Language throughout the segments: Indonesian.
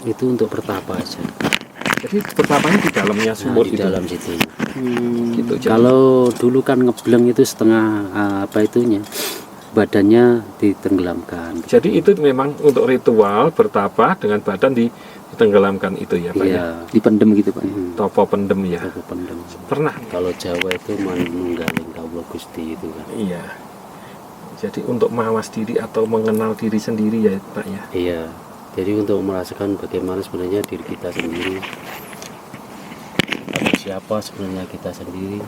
Itu untuk pertapa aja. Jadi pertapanya di dalamnya sumur Di itu. dalam situ. Gitu. Jadi, Kalau dulu kan ngebleng itu setengah badannya ditenggelamkan. jadi itu memang untuk ritual bertapa dengan badan ditenggelamkan itu ya Pak ya. Iya. Dipendem gitu Pak. Topo pendem ya. Topo pendem. Pernah. Kalau Jawa itu manunggaling kawula Gusti itu kan. Iya. Jadi untuk mawas diri atau mengenal diri sendiri ya Pak ya. Iya. Jadi untuk merasakan bagaimana sebenarnya diri kita sendiri. Siapa sebenarnya kita sendiri.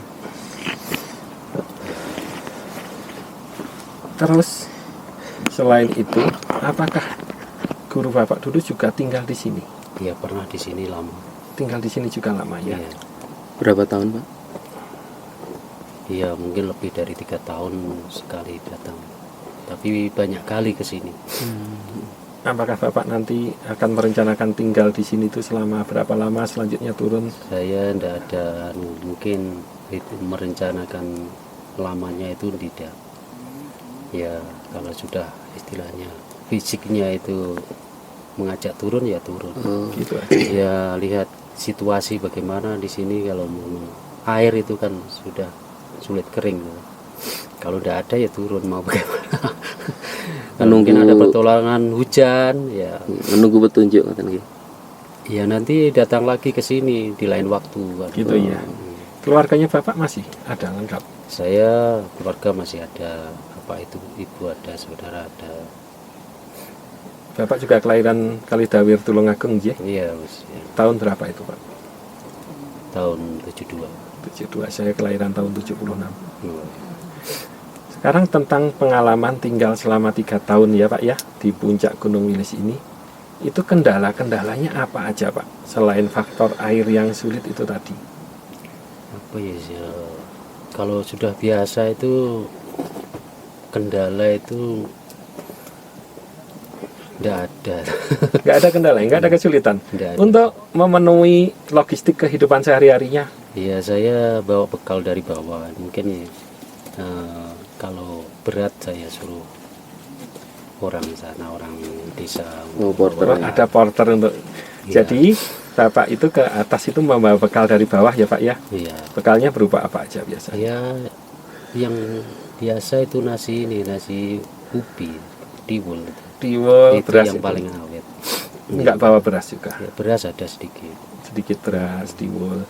Terus selain itu, apakah guru Bapak dulu juga tinggal di sini? Iya, pernah di sini lama. Tinggal di sini juga lama ya. Iya. Berapa tahun Pak? Iya, mungkin lebih dari 3 tahun sekali datang. Tapi banyak kali ke sini. Apakah Bapak nanti akan merencanakan tinggal di sini itu selama berapa lama, selanjutnya turun? Saya tidak ada mungkin itu merencanakan lamanya itu tidak. Ya, kalau sudah istilahnya fisiknya itu mengajak turun ya turun. Gitu aja. Ya, lihat situasi bagaimana di sini. Kalau air itu kan sudah sulit kering. Kalau tidak ada ya turun, mau bagaimana. Kalau mungkin ada pertolongan hujan ya Menunggu petunjuk kan gitu. ya nanti datang lagi ke sini di lain waktu kan. Gitu ya. Keluarganya Bapak masih ada lengkap? Saya keluarga masih ada, apa itu ibu ada, saudara ada. Bapak juga kelahiran Kalidawir Tulungagung ya? Iya, ya. Tahun berapa itu Pak? Tahun 72. 72, saya kelahiran tahun 76. Hmm. Sekarang tentang pengalaman tinggal selama 3 tahun ya Pak ya di puncak Gunung Wilis ini, itu kendalanya apa aja Pak selain faktor air yang sulit itu tadi? Apa ya, kalau sudah biasa itu kendala itu tidak ada. Nggak ada kendala, nggak ada kesulitan Nggak ada. untuk memenuhi logistik kehidupan sehari-harinya. Iya, saya bawa bekal dari bawah mungkin ya. Kalau berat saya suruh orang sana, orang desa. Porter. Ada porter untuk. Iya. Jadi Bapak itu ke atas itu membawa bekal dari bawah ya Pak ya. Iya. Bekalnya berupa apa aja biasanya? Ya, yang biasa itu nasi ubi, tiwul itu. Tiwul, Itu beras yang itu. paling awet. Nggak bawa beras juga. Ya, beras ada sedikit. Sedikit beras, tiwul.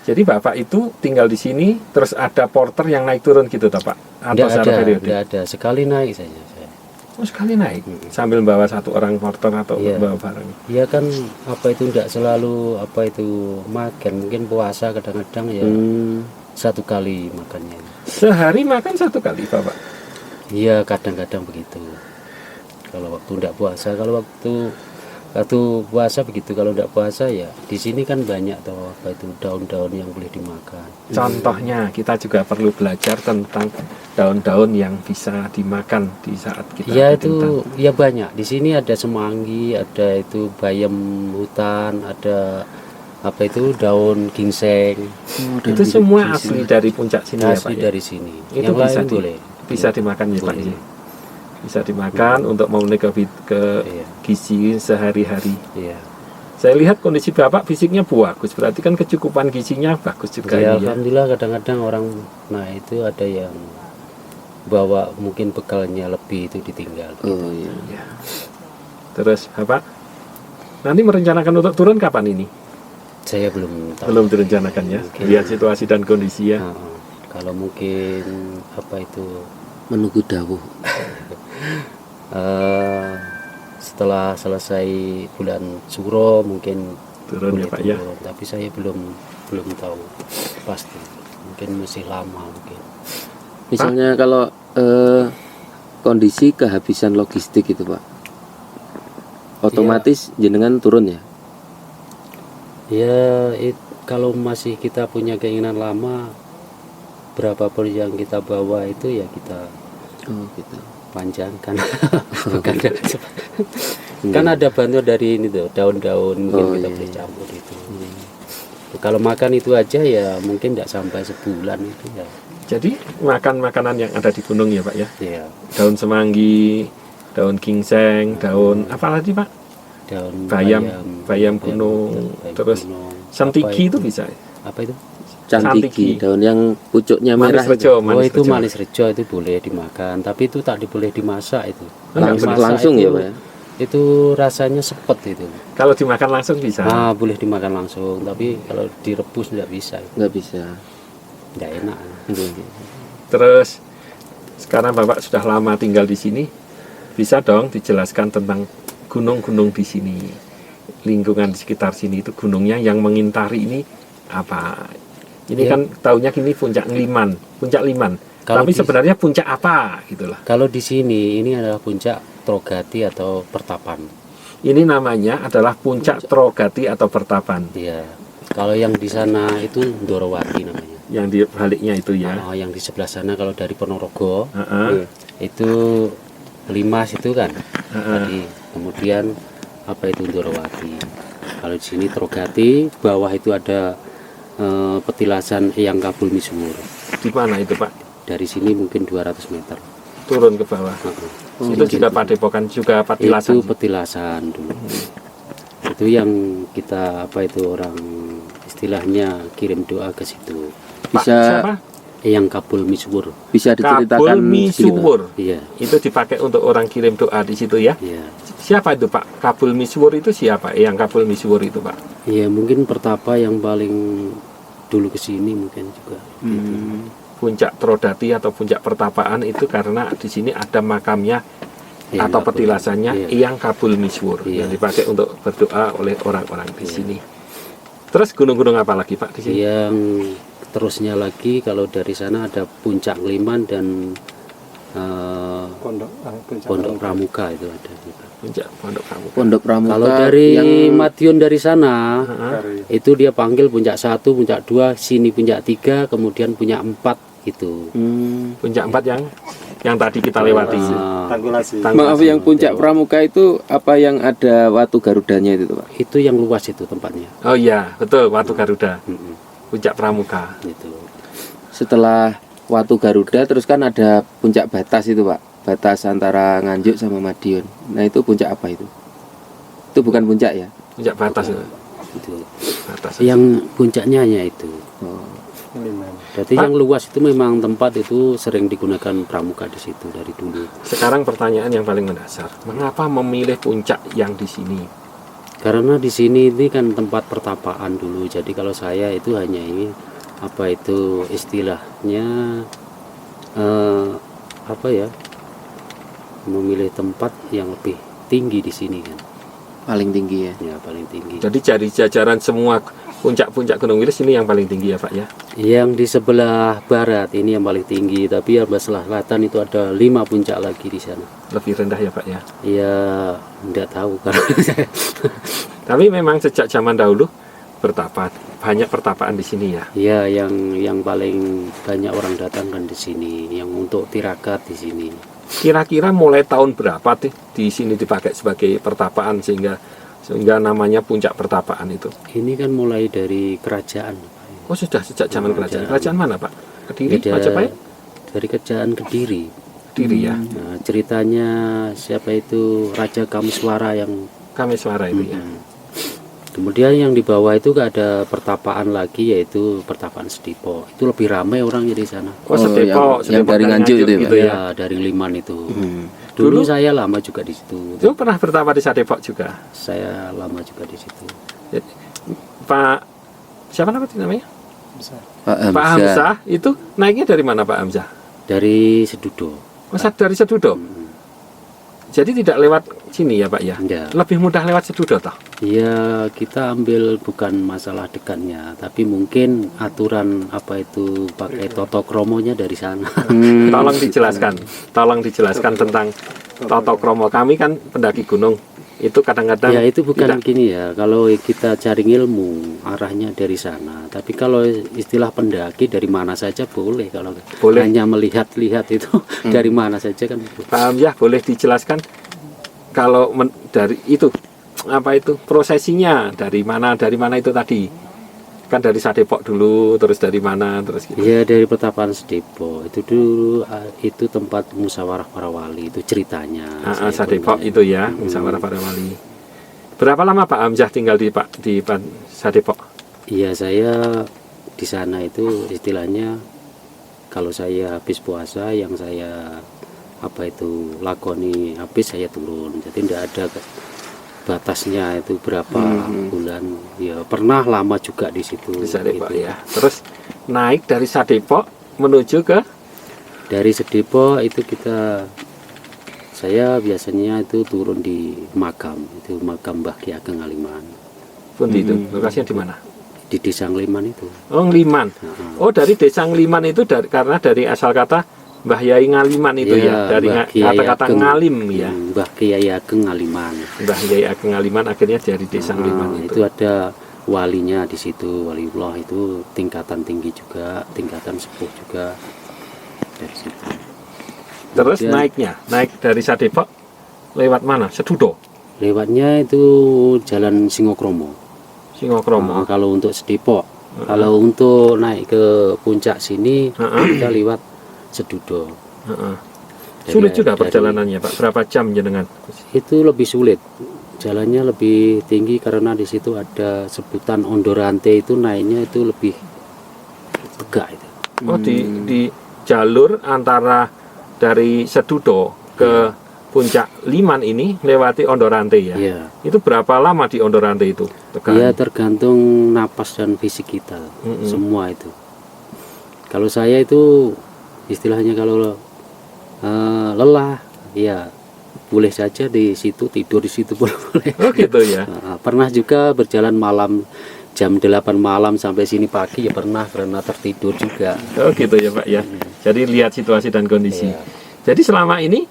Jadi Bapak itu tinggal di sini, terus ada porter yang naik turun gitu toh Pak? Atau secara periode? Tidak ada. Sekali naik saja saya. Oh sekali naik, sambil bawa satu orang porter atau Iya. bawa barang. Ya kan apa itu tidak selalu apa itu makan, mungkin puasa kadang-kadang ya satu kali makannya. Sehari makan satu kali Bapak? Iya kadang-kadang begitu. Kalau waktu tidak puasa, kalau waktu puasa begitu, kalau tidak puasa ya di sini kan banyak toh apa itu daun-daun yang boleh dimakan. Contohnya kita juga perlu belajar tentang daun-daun yang bisa dimakan di saat kita Ya bikin itu ya banyak. Di sini ada semanggi, ada itu bayam hutan, ada apa itu daun ginseng. itu semua asli dari puncak sini ya Pak Asli ya? dari sini. Itu Yang bisa lain boleh. bisa dimakan ya Pak Boleh. ya? Bisa dimakan untuk memenuhi ke Iya. gizi sehari-hari. Iya. Saya lihat kondisi Bapak fisiknya bagus, berarti kan kecukupan gizinya bagus juga Ya, ini ya. alhamdulillah kadang-kadang orang itu ada yang bawa mungkin bekalnya lebih itu ditinggal. Oh iya. Ya. Terus Bapak nanti merencanakan untuk turun kapan ini? Saya belum tahu. Belum direncanakan ya. Mungkin. Lihat situasi dan kondisi ya. Kalau mungkin apa itu Menunggu dawuh. setelah selesai bulan Suro mungkin Turun ya boleh Pak ya. turun. Tapi saya belum tahu pasti. Mungkin masih lama mungkin. Misalnya kalau kondisi kehabisan logistik itu Pak, otomatis jenengan turun ya? Ya, kalau masih kita punya keinginan lama, berapapun yang kita bawa itu ya kita Oh gitu. panjangkan. Bukan kan ada bantuan dari ini tuh daun-daun mungkin Oh, kita iya, boleh iya. campur itu. Kalau makan itu aja ya mungkin tidak sampai sebulan itu ya. Jadi makan makanan yang ada di gunung ya Pak ya. Ya, Daun semanggi, daun ginseng, daun apa lagi Pak? daun bayam gunung, bayam terus gunung. sentiki Apa itu bisa. apa itu? Cantiki. Cantiki, daun yang pucuknya merah Manis itu. rejo, Oh itu rejo. manis rejo itu boleh dimakan, tapi itu tak boleh dimasak itu. Enggak, Dimasak langsung itu, ya Pak ya? Itu rasanya sepet itu. Kalau dimakan langsung bisa. Boleh dimakan langsung, tapi kalau direbus nggak bisa, Nggak bisa. nggak enak. Terus sekarang Bapak sudah lama tinggal di sini, bisa dong dijelaskan tentang gunung-gunung di sini, lingkungan di sekitar sini itu gunungnya yang mengintari ini apa? Ini Ya. kan taunya kini puncak Liman. Kalau Tapi di- sebenarnya puncak apa gitulah. Kalau di sini ini adalah puncak Trogati atau Pertapan. Ini namanya adalah puncak Trogati atau Pertapan. Iya. Kalau yang di sana itu Ndorowati namanya. Yang di baliknya itu ya. Yang di sebelah sana kalau dari Ponorogo Heeh. itu Limas itu kan. Heeh. Tadi kemudian apa itu Ndorowati. Kalau di sini Trogati, bawah itu ada petilasan Eyang Kabul Misuwur. Di mana itu Pak? Dari sini mungkin 200 meter. Turun ke bawah. Heeh. Itu juga padepokan juga patilasan. Itu petilasan dulu. Itu yang kita apa itu orang istilahnya kirim doa ke situ. Pak, Bisa siapa? Eyang Kabul Misuwur. bisa diceritakan Kabul sedikit, Pak? Misuwur. Iya, Itu dipakai untuk orang kirim doa di situ ya. iya. Siapa itu Pak? Kabul Misuwur itu siapa? Yang Kabul Misuwur itu Pak? Iya, mungkin pertapa yang paling dulu ke sini mungkin juga. Puncak Trodati atau puncak pertapaan itu karena di sini ada makamnya Eyang atau Kabul. petilasannya Iya. Eyang Kabul Misuwur Iya. yang dipakai untuk berdoa oleh orang-orang di Iya. sini. Terus gunung-gunung apa lagi Pak di sini? Yang terusnya lagi kalau dari sana ada Puncak Liman dan Pondok Pramuka itu ada juga. Puncak Pondok Kamu. Pondok Pramuka Kalau dari yang Madiun dari sana Heeh. itu dia panggil Puncak 1, Puncak 2, sini Puncak 3, kemudian Puncak 4 gitu. Puncak 4 yang tadi kita lewati. Tangkulasi. maaf, yang puncak Pramuka itu apa yang ada Watu Garudanya itu Pak? Itu yang luas itu tempatnya. Oh iya, betul, Watu Garuda. Mm-mm, Puncak Pramuka. gitu. Setelah Watu Garuda terus kan ada puncak batas itu Pak, batas antara Nganjuk sama Madiun. Nah itu puncak apa itu? Itu bukan puncak ya? Puncak batas itu. Itu. Batas. Yang puncaknya hanya itu. Oh. Jadi Pak. yang luas itu memang tempat itu sering digunakan pramuka di situ dari dulu. Sekarang pertanyaan yang paling mendasar. Mengapa memilih puncak yang di sini? Karena di sini ini kan tempat pertapaan dulu. Jadi kalau saya itu hanya ini apa itu istilahnya apa ya? Memilih tempat yang lebih tinggi di sini kan. Paling tinggi ya. Ya paling tinggi. Jadi dari jajaran semua puncak-puncak Gunung Wilis ini yang paling tinggi ya Pak ya? Yang di sebelah barat ini yang paling tinggi, tapi yang sebelah selatan itu ada 5 puncak lagi di sana. Lebih rendah ya Pak ya? Ya enggak tahu karena Tapi memang sejak zaman dahulu banyak pertapaan di sini ya. ya yang paling banyak orang datang kan di sini, yang untuk tirakat di sini. Kira-kira mulai tahun berapa di sini dipakai sebagai pertapaan sehingga namanya puncak pertapaan itu? Ini kan mulai dari kerajaan. Oh sudah sejak zaman kerajaan. Kerajaan mana Pak? Kediri, Beda Majapahit, dari kerajaan Kediri. Kediri ya. Nah, ceritanya siapa itu Raja Kamiswara yang Kameswara itu ya. kemudian yang di bawah itu gak ada pertapaan lagi, yaitu pertapaan Sedipo. Itu lebih ramai orangnya di sana. Oh, Sedepo, yang dari Nganjuk itu ya, Pak? gitu ya. Ya, dari Liman itu. Dulu- Dulu saya lama juga di situ. Itu pernah bertapa di Sadepok juga. Saya lama juga di situ. Pak siapa namanya? Pak Pak Hamzah. Hamzah itu naiknya dari mana Pak Hamzah? Dari Sedudo. Dari Sedudo. Jadi tidak lewat sini ya Pak ya? Ya. Lebih mudah lewat Sedudo toh? Ya, kita ambil bukan masalah dekatnya, tapi mungkin aturan apa itu pakai toto kromonya dari sana. Tolong dijelaskan tentang Toto Kromo. Kami kan pendaki gunung itu kadang-kadang Ya itu bukan tidak- gini ya. Kalau kita cari ilmu arahnya dari sana. Tapi kalau istilah pendaki dari mana saja boleh. Kalau Boleh. hanya melihat-lihat itu dari mana saja kan. Pak Hamzah boleh dijelaskan kalau dari itu apa itu prosesinya dari mana itu tadi? Kan dari Sadepok dulu, terus dari mana, terus gitu. Ya dari Pertapaan Sedipo itu dulu itu tempat musyawarah para wali, itu ceritanya. Saya Sadepok pernah- itu ya, musyawarah para wali. Berapa lama Pak Hamzah tinggal di Sadepok? Iya, saya di sana itu istilahnya kalau saya habis puasa yang saya lakoni habis saya turun. Jadi tidak ada batasnya itu berapa bulan. Ya pernah lama juga di situ. Di Sadepok gitu. ya. Terus naik dari Sadepok menuju ke Dari Sadepok itu saya biasanya itu turun di makam Mbah Ki Ageng Ngaliman pundi itu? Lokasinya di mana? di Desa Ngaliman itu. Oh, Ngaliman. Oh, dari Desa Ngaliman itu karena dari asal kata Mbah Yai Ngaliman itu ya, dari Mbah Kiai kata-kata Ageng. ngalim ya. Mbah Kiai Ageng Ngaliman. Mbah Yai Ageng Ngaliman akhirnya dari Desa Ngaliman Itu ada walinya di situ, waliullah itu tingkatan tinggi juga, tingkatan sepuh juga dari situ. Terus Kemudian naik dari Sadepok lewat mana? Sedudo, lewatnya itu jalan Singokromo. Singokromo. Kalau untuk Sadepok, kalau untuk naik ke puncak sini kita lewat Sedudo. Sulit juga perjalanannya Pak. Berapa jam jenengan? Itu lebih sulit. Jalannya lebih tinggi karena di situ ada sebutan Ondorante, itu naiknya itu lebih tegak itu. Oh, di jalur antara dari Sedudo ke puncak Liman ini lewati Ondorante ya. Iya. Itu berapa lama di Ondorante itu? Ya tergantung napas dan fisik kita, semua itu. Kalau saya itu istilahnya kalau lelah, ya boleh saja di situ, tidur di situ pun boleh. Oh gitu ya. Pernah juga berjalan malam jam 8 malam sampai sini pagi ya pernah karena tertidur juga. Oh gitu ya Pak ya. Jadi lihat situasi dan kondisi. Iya. Jadi selama ini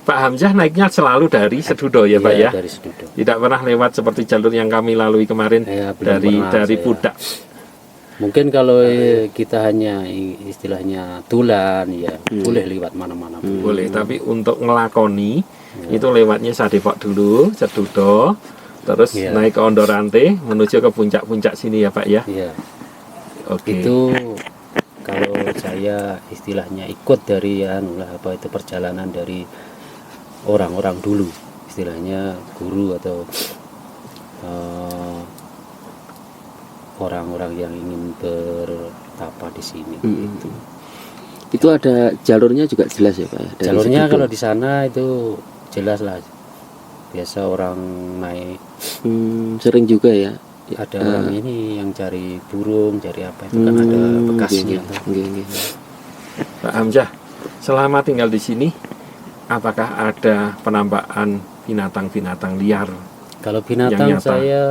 Pak Hamzah naiknya selalu dari Sedudo ya Pak Iya, ya. dari Sedudo. Tidak pernah lewat seperti jalur yang kami lalui kemarin Iya, belum pernah dari saya. Pudak. Mungkin kalau kita hanya istilahnya tulan ya boleh lewat mana-mana. Boleh, tapi untuk ngelakoni itu lewatnya Sadepok dulu, Sedudo, terus Iya. naik ke Ondorante menuju ke puncak-puncak sini ya Pak ya. Iya. Oke. Itu kalau saya istilahnya ikut dari itu perjalanan dari orang-orang dulu, istilahnya guru atau orang-orang yang ingin bertapa di sini. Itu ada jalurnya juga jelas ya Pak ya? Dari Jalurnya Sedudo? kalau di sana itu jelas lah. Biasa orang naik, Sering juga ya. ada orang ini yang cari burung, cari apa itu kan ada bekasnya. Nggih. Pak Hamzah, selama tinggal di sini apakah ada penampakan binatang-binatang liar? Kalau binatang nyata. saya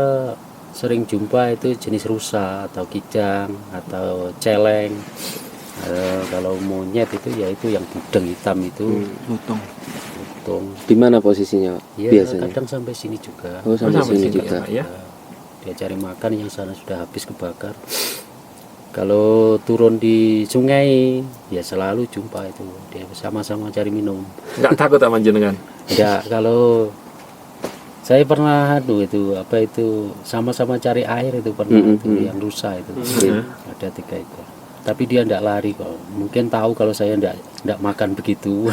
sering jumpa itu jenis rusa atau kijang atau celeng. Kalau monyet itu ya itu yang budeng hitam itu. Lutung. Di mana posisinya Pak? Ya, Biasanya? kadang sampai sini juga. Oh, sampai sini ya, juga. Pak, ya? Dia cari makan, yang sana sudah habis kebakar. Kalau turun di sungai ya selalu jumpa itu, dia sama-sama cari minum. Nggak takut sama jenengan? Enggak, kalau saya pernah itu sama-sama cari air itu pernah itu yang rusa itu. Ada 3 ekor. Tapi dia enggak lari kok. Mungkin tahu kalau saya enggak makan begitu.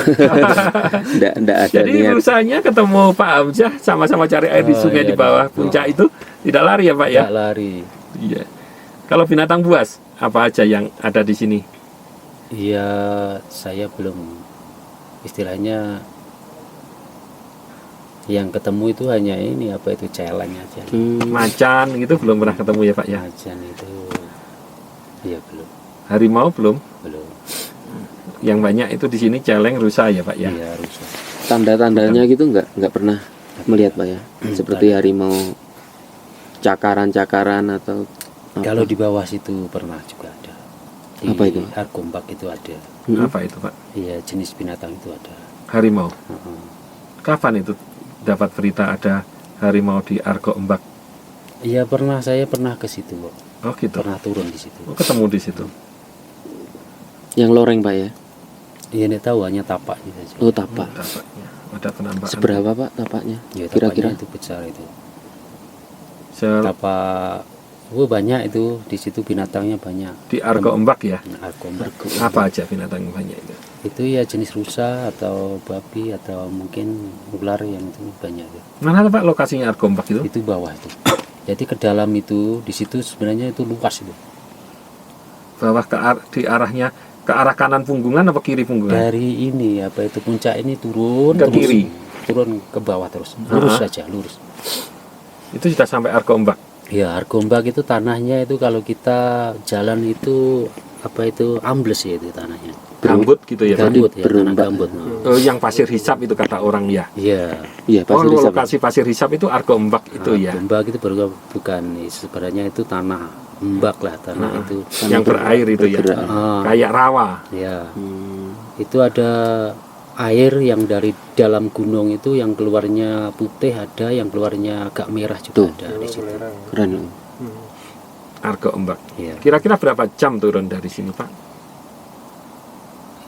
Nggak ada Jadi niat. rusanya ketemu Pak Hamzah sama-sama cari air di sungai iya, di bawah puncak itu tidak lari ya Pak ya? Enggak lari. Iya. Kalau binatang buas apa aja yang ada di sini? Iya, saya belum istilahnya yang ketemu itu hanya ini celeng aja. Macan gitu belum pernah ketemu ya Pak ya? Macan itu ya belum. Harimau belum? Yang banyak itu di sini celeng, rusa ya Pak ya? Iya, rusa. Tanda-tandanya gitu nggak pernah melihat Pak ya? Seperti harimau cakaran-cakaran atau apa? Kalau di bawah situ pernah juga ada. Di Apa itu? Argombak itu ada. Apa itu Pak? Iya, jenis binatang itu ada. Harimau. Heeh. Kapan itu dapat berita ada harimau di Argombak? Iya, saya pernah ke situ kok. Oh gitu. Pernah turun di situ. Oh, ketemu di situ. Yang loreng Pak ya? Iya, nih tahu hanya tapaknya saja. Oh tapak. Tapaknya. Ada penampakan. Seberapa Pak tapaknya? Ya, Kira-kira? tapaknya itu besar itu. Se- Tapak Oh banyak itu, di situ binatangnya banyak. Di Argo Ombak ya. Argombak. Apa aja binatang yang banyak itu? Itu ya jenis rusa atau babi atau mungkin ular yang itu banyak itu. Mana Pak lokasinya Argo Ombak itu? Itu bawah itu. Jadi ke dalam itu, di situ sebenarnya itu luas itu. Bawah di arahnya ke arah kanan punggungan apa kiri punggungan? Dari ini apa itu puncak ini turun Ke terus, kiri? turun ke bawah terus, lurus Ah. saja, lurus. Itu sudah sampai Argo Ombak. Ya, Argombak itu tanahnya itu kalau kita jalan itu apa itu ambles ya itu tanahnya. Gambut gitu ya Pak? Gambut ya, tanah berombak. gambut. Oh, yang pasir hisap itu kata orang ya. Iya. Iya, Oh, pasir hisap. lokasi pasir hisap itu Argo Ombak itu ya. Argombak itu baru bukan sebenarnya itu tanah embak lah, tanah itu. Yang berair itu ya. bergerak. Ah, Kayak rawa. ya. Hmm. Itu ada air yang dari dalam gunung itu yang keluarnya putih ada, yang keluarnya agak merah juga Tuh. ada di situ. Keren. Argo Ombak. Iya. Kira-kira berapa jam turun dari sini Pak?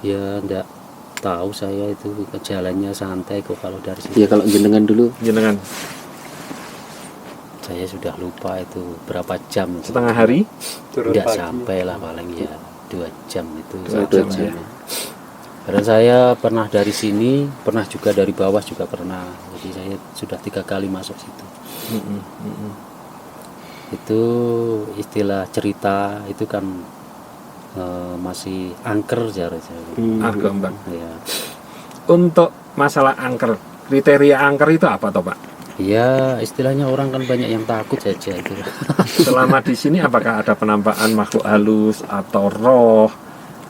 Ya enggak tahu saya itu jalannya santai kok kalau dari situ. Ya kalau jenengan dulu Jenengan Saya sudah lupa itu berapa jam itu. setengah hari? Tidak sampai lah paling ya 2 jam itu. 2 jam ya. Karena saya pernah dari sini, pernah juga dari bawah juga pernah. Jadi saya sudah 3 kali masuk situ. Mm-mm, mm-mm. Itu istilah cerita itu kan masih angker jarak saya. Argo Ombak. Ya. Untuk masalah angker, kriteria angker itu apa toh Pak? Ya istilahnya orang kan banyak yang takut saja itu. Selama di sini apakah ada penampakan makhluk halus atau roh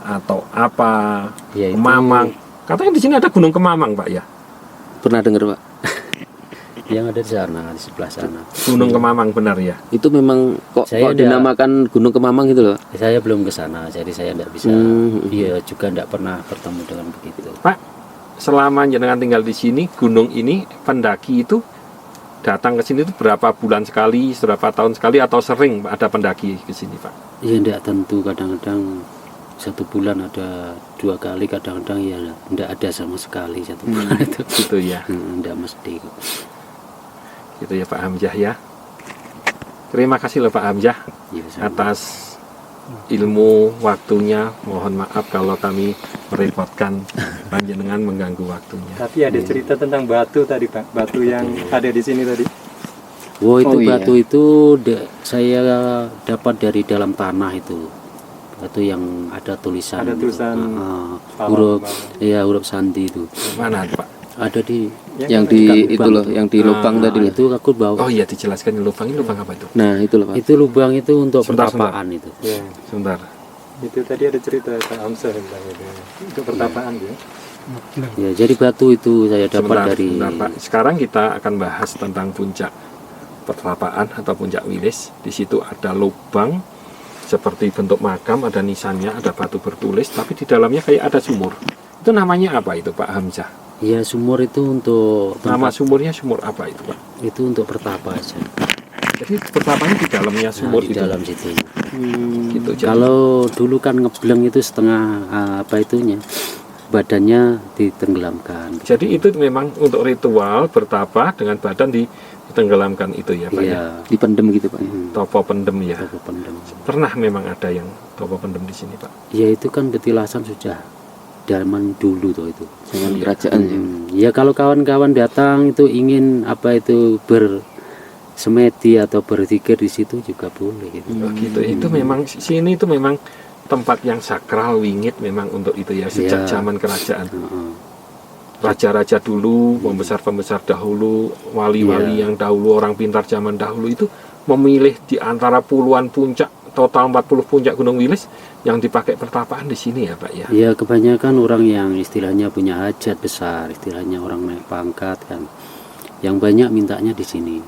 atau apa? Ya, itu- Kemamang. Katanya di sini ada Gunung Kemamang Pak ya. pernah dengar Pak? Yang ada di sana, di sebelah sana. Gunung Kemamang benar ya. Itu memang kok Saya dinamakan Gunung Kemamang gitu loh. Saya belum ke sana, jadi saya tidak bisa. Hmm. Iya juga tidak pernah bertemu dengan begitu. Pak, selama jenengan tinggal di sini, gunung ini pendaki itu datang ke sini itu berapa bulan sekali, berapa tahun sekali atau sering ada pendaki ke sini Pak? Ya tidak tentu, kadang-kadang 1 bulan ada 2 kali, kadang-kadang ya tidak ada sama sekali 1 bulan itu. Gitu ya. Tidak mesti. Gitu ya Pak Hamzah ya. Terima kasih loh Pak Hamzah Ya, sama. atas ilmu waktunya. Mohon maaf kalau kami merepotkan panjenengan mengganggu waktunya. Tapi ada cerita tentang batu tadi Pak, batu yang ada di sini tadi. Oh itu Oh, iya. batu itu saya dapat dari dalam tanah itu. Batu yang ada tulisan. Ada tulisan huruf, Paham. ya huruf sandi itu. Mana Pak? Ada di. Yang di Dekat itu lubang loh, itu. yang di lubang Ah, tadi loh. Itu aku bawa. Oh iya dijelaskan lubang ini lubang apa itu? Nah, itu loh Pak. Itu lubang itu untuk Sebentar, pertapaan itu. Ya, Sebentar. itu tadi ada cerita Pak Amsar tentang itu. Itu pertapaan ya. Ya, jadi batu itu saya dapat Sebentar, dari. sebentar, Pak. Sekarang kita akan bahas tentang puncak pertapaan atau puncak Wilis. Di situ ada lubang seperti bentuk makam, ada nisannya, ada batu bertulis, tapi di dalamnya kayak ada sumur. Itu namanya apa itu Pak Hamzah? Ya sumur itu untuk Nama tempat, sumurnya sumur apa itu Pak? itu untuk pertapa aja. Jadi pertapanya di dalamnya Nah, sumur di itu. dalam situ. Gitu. Jadi, Kalau dulu kan ngebleng itu setengah apa itunya, badannya ditenggelamkan. jadi itu memang untuk ritual bertapa dengan badan ditenggelamkan itu ya Pak ya. Iya. Dipendem gitu Pak. Topo pendem ya. Topo pendem. Pernah memang ada yang topo pendem di sini Pak. Ya itu kan petilasan sudah zaman dulu tuh itu. Zaman kerajaan ya. Ya kalau kawan-kawan datang itu ingin apa itu bersemedi atau berzikir di situ juga boleh gitu. Oh, gitu. Itu memang sini itu memang tempat yang sakral wingit memang untuk itu ya sejak Iya. zaman kerajaan. Heeh. Raja-raja dulu, pembesar-pembesar dahulu, wali-wali Iya. yang dahulu, orang pintar zaman dahulu itu memilih di antara puluhan puncak, total 40 puncak Gunung Wilis yang dipakai pertapaan di sini ya Pak ya. Ya kebanyakan orang yang istilahnya punya hajat besar, istilahnya orang naik pangkat kan, yang banyak mintanya di sini.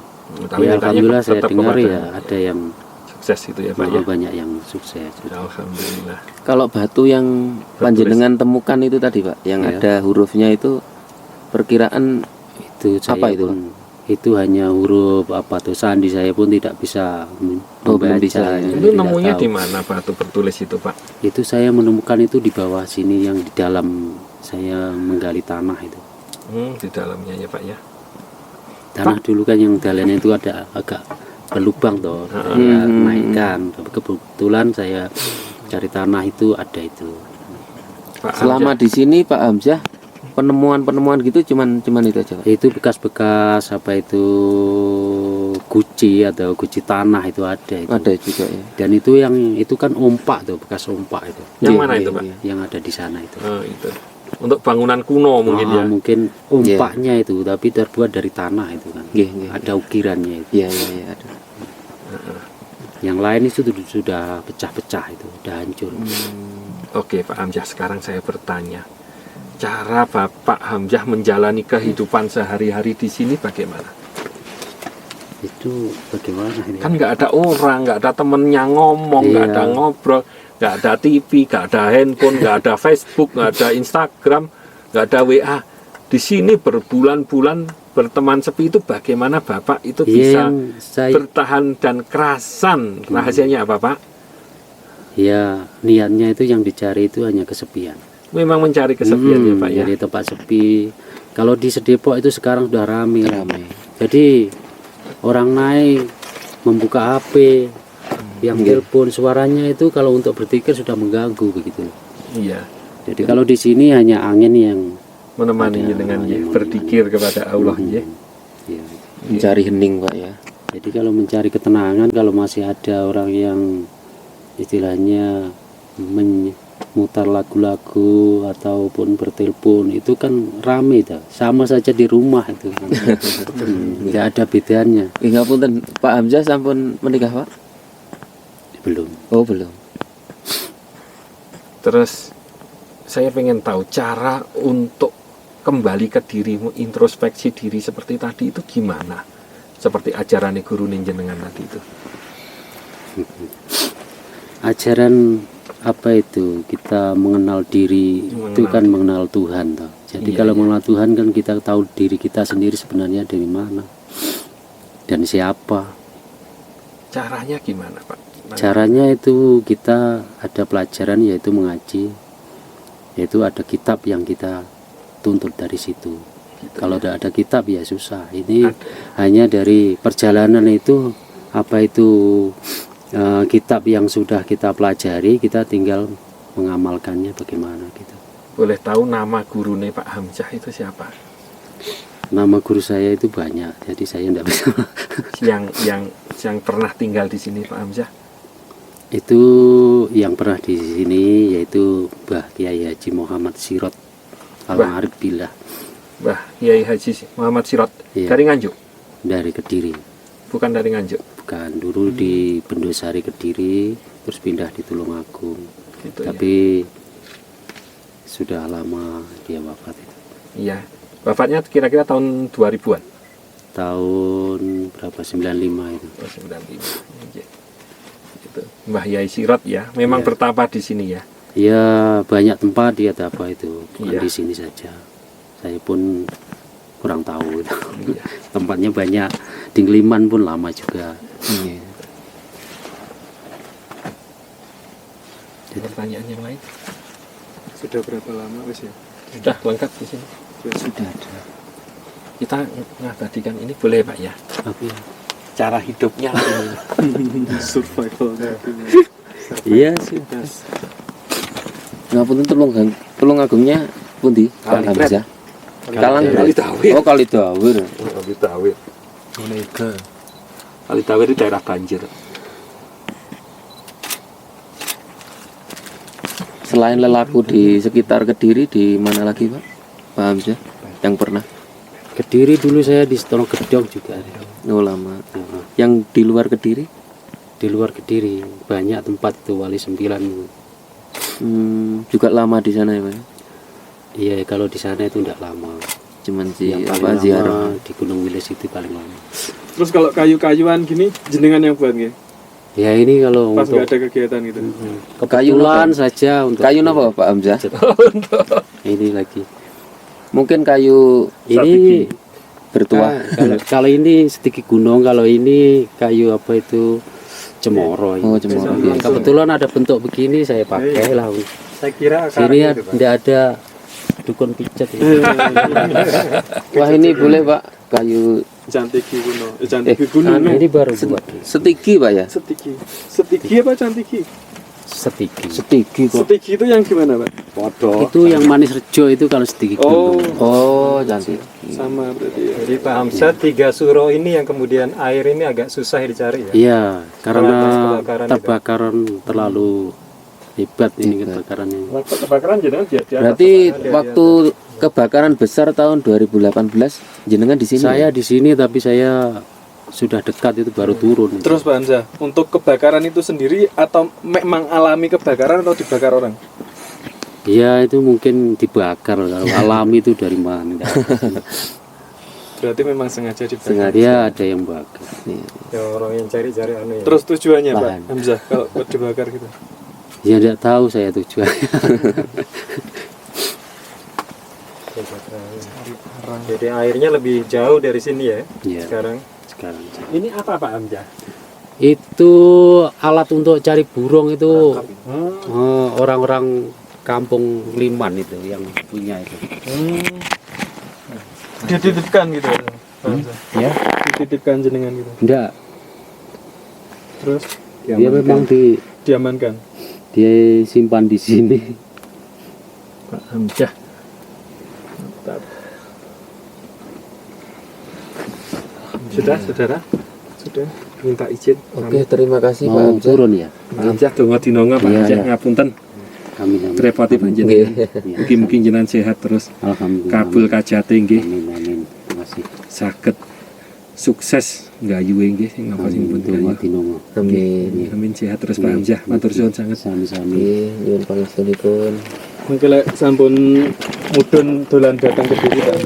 Tapi Ya mintanya alhamdulillah saya tetap dengar kepada ya ada yang sukses itu ya Pak ya. banyak yang sukses. Alhamdulillah. Kalau batu yang panjenengan temukan itu tadi Pak, yang Ya. ada hurufnya itu perkiraan Itu saya Apa itu, pun, itu hanya huruf apa tuh sandi, saya pun tidak bisa Oh, belum membaca. bisa, ya. jadi Itu tidak nemunya tahu. di mana batu bertulis itu Pak? Itu saya menemukan itu di bawah sini yang di dalam saya menggali tanah itu. Di dalamnya ya Pak ya. Tanah dulu kan yang dalamnya itu ada agak berlubang toh, saya naikkan. Tapi kebetulan saya cari tanah itu ada itu. Pak Selama di sini Pak Hamzah penemuan gitu cuman itu aja Pak. Itu bekas-bekas apa itu guci atau guci tanah itu ada itu. Ada juga ya. Dan itu yang itu kan ompak tuh, bekas ompak itu. Yang Iya, mana iya, itu Pak? iya. Yang ada di sana itu. Oh, itu. Untuk bangunan kuno mungkin ya. Mungkin ompaknya itu tapi terbuat dari tanah itu kan. Nggih, nggih. Ada ukirannya itu. Iya ada. Yang lain itu sudah pecah-pecah itu, udah hancur. Oke Pak Hamzah, sekarang saya bertanya, cara Bapak Hamzah menjalani kehidupan sehari-hari di sini bagaimana? Itu bagaimana ini? Kan nggak ada orang, nggak ada temennya ngomong, nggak Iya. ada ngobrol, nggak ada TV, nggak ada handphone, nggak ada Facebook, nggak ada Instagram, nggak ada WA. Di sini berbulan-bulan berteman sepi itu bagaimana Bapak itu bisa Yang saya bertahan dan kerasan? Rahasianya apa Pak? ya niatnya itu yang dicari itu hanya kesepian. Memang mencari kesepian ya Pak ya. Jadi tempat sepi. Kalau di Sedepok itu sekarang sudah ramai. Jadi orang naik membuka HP, yang telepon suaranya itu kalau untuk berpikir sudah mengganggu begitu. Iya. Jadi kalau di sini hanya angin yang Menemani Ada, dengan yang berzikir kepada Allah ya. ya. Mencari hening Pak ya. Jadi kalau mencari ketenangan, kalau masih ada orang yang istilahnya memutar lagu-lagu ataupun bertelepon itu kan rame dah. Sama saja di rumah itu kan. Tidak ada bedanya. Ngapunten Pak Hamzah sampun menikah Pak? Belum. Oh belum. Terus saya pengen tahu cara untuk kembali ke dirimu, introspeksi diri seperti tadi itu gimana? Seperti ajaran guru jenengan tadi itu. Ajaran apa itu? Kita mengenal diri itu kan mengenal Tuhan toh. Jadi Iya, kalau iya. mengenal Tuhan kan kita tahu diri kita sendiri sebenarnya dari mana dan siapa. Caranya gimana Pak? Caranya itu kita ada pelajaran yaitu mengaji, yaitu ada kitab yang kita tuntut dari situ. Kalau tidak ada kitab ya susah. Ini hanya dari perjalanan itu apa itu kitab yang sudah kita pelajari, kita tinggal mengamalkannya bagaimana gitu. Boleh tahu nama gurune Pak Hamzah itu siapa? Nama guru saya itu banyak, jadi saya tidak bisa. yang pernah tinggal di sini Pak Hamzah? Itu yang pernah di sini yaitu Mbah Kiai Haji Muhammad Sirot Al-Arif Billah Mbah Kiai Haji Muhammad Sirot. Iya. Dari Nganjuk? dari Kediri. Bukan dari Nganjuk. Bukan, dulu di Bendosari Kediri, terus pindah di Tulungagung. Gitu Tapi sudah lama dia wafat itu. ya. Iya. Wafatnya kira-kira tahun 2000-an. Tahun berapa? 95 itu. Oh, 95. Iya. Gitu. Mbah Yai Sirot ya. Memang Iya. bertapa di sini ya. Ya banyak tempat dia apa itu, bukan Iya. di sini saja. Saya pun kurang tahu. Iya. Tempatnya banyak. Di Ngeliman pun lama juga. Iya. Pertanyaan yang lain? Sudah berapa lama wis ya? Sudah lengkap di sini. Sudah ada. Kita ngabadikan ini boleh Pak ya? Tapi Cara hidupnya. Survival. iya sih. Ngapunten tulung agungnya pundi Pak Kali Hamzah? Kali Tawir. Oh Kali Tawir. Kali Tawir. Omega. Kali Tawir di daerah banjir. Selain Lelaku di sekitar Kediri di mana lagi Pak? Pak Hamzah yang pernah? Kediri dulu saya di Setono Gedong juga. Oh lama. Nah, Yang di luar Kediri? di luar Kediri banyak tempat itu Wali 9 itu. Juga lama di sana ya Pak? Iya kalau di sana itu tidak lama. Cuman si Yang paling apa lama ziarah. di Gunung Wilis itu paling lama. Terus kalau kayu-kayuan gini jenengan yang buat nggih? Ya ini kalau Pas untuk nggak ada kegiatan gitu. kebetulan saja untuk Kayu apa Pak Hamzah? ini lagi. Mungkin kayu Ini bertuah. kalau ini sedikit gunung, kalau ini kayu apa itu cemoro. Oh cemoro. Yang kebetulan ada bentuk begini saya pakai lah. Saya kira Sini ya tidak ada dukun pijat. Wah ini boleh Pak kayu Jantigi kuno. Jantigi kuno. Ini baru buat Setigi Pak ya? Setigi. Setigi apa Jantigi? setigi. Setigi kok. Setigi itu yang gimana, Pak? Podo. Itu yang manis rejo itu kalau setigi Oh, gunung. Oh, cantik. sama berarti ya. Jadi Pak Hamzah 3 suro ini yang kemudian air ini agak susah dicari ya. Iya, karena Kebakaran itu. terbakaran terlalu hebat ini kebakarannya. Waktu kebakaran jenengan di atas. Berarti waktu kebakaran besar tahun 2018 jenengan di sini. Saya di sini tapi saya sudah dekat itu baru turun. Terus Pak Hamzah, untuk kebakaran itu sendiri atau memang alami kebakaran atau dibakar orang? Ya itu mungkin dibakar kalau alami itu dari mana? Berarti memang sengaja dibakar. Sengaja. Dia ada yang bakar. Ya, orang yang cari-cari anu ya. Terus tujuannya Pak Lahan. Hamzah kalau buat dibakar gitu? Ya tidak tahu saya tujuannya. Jadi airnya lebih jauh dari sini ya. Ya, Sekarang. sekarang. Ini apa Pak Hamzah? Itu alat untuk cari burung itu orang-orang kampung Liman itu yang punya itu. Dititipkan gitu ya, Pak Hamzah? Ya, Dititipkan jenengan gitu. enggak. Terus Dia memang diamankan. dia simpan di sini. Pak Hamzah. Mantap. Sudah, saudara? Sudah. Minta izin. Oke, terima kasih Pak Mau Hamzah. turun ya? Pak Hamzah donga dinonga Pak Iya, Hamzah iya. ngapunten. Amin amin. Repoti panjenengan. Mugi-mugi jenengan sehat terus. Alhamdulillah. Kabul kajate nggih. Amin amin. Terima kasih. Saged sukses nggayuhe nggih sing ngapa sing pun Amin. gayu. Dinongo. Amin. Amin sehat terus Pak Hamzah. Matur suwun sanget. Sami-sami. Nggih, nyuwun pangestunipun. Mungkin sampun mudhun dolan datang ke diri Pak.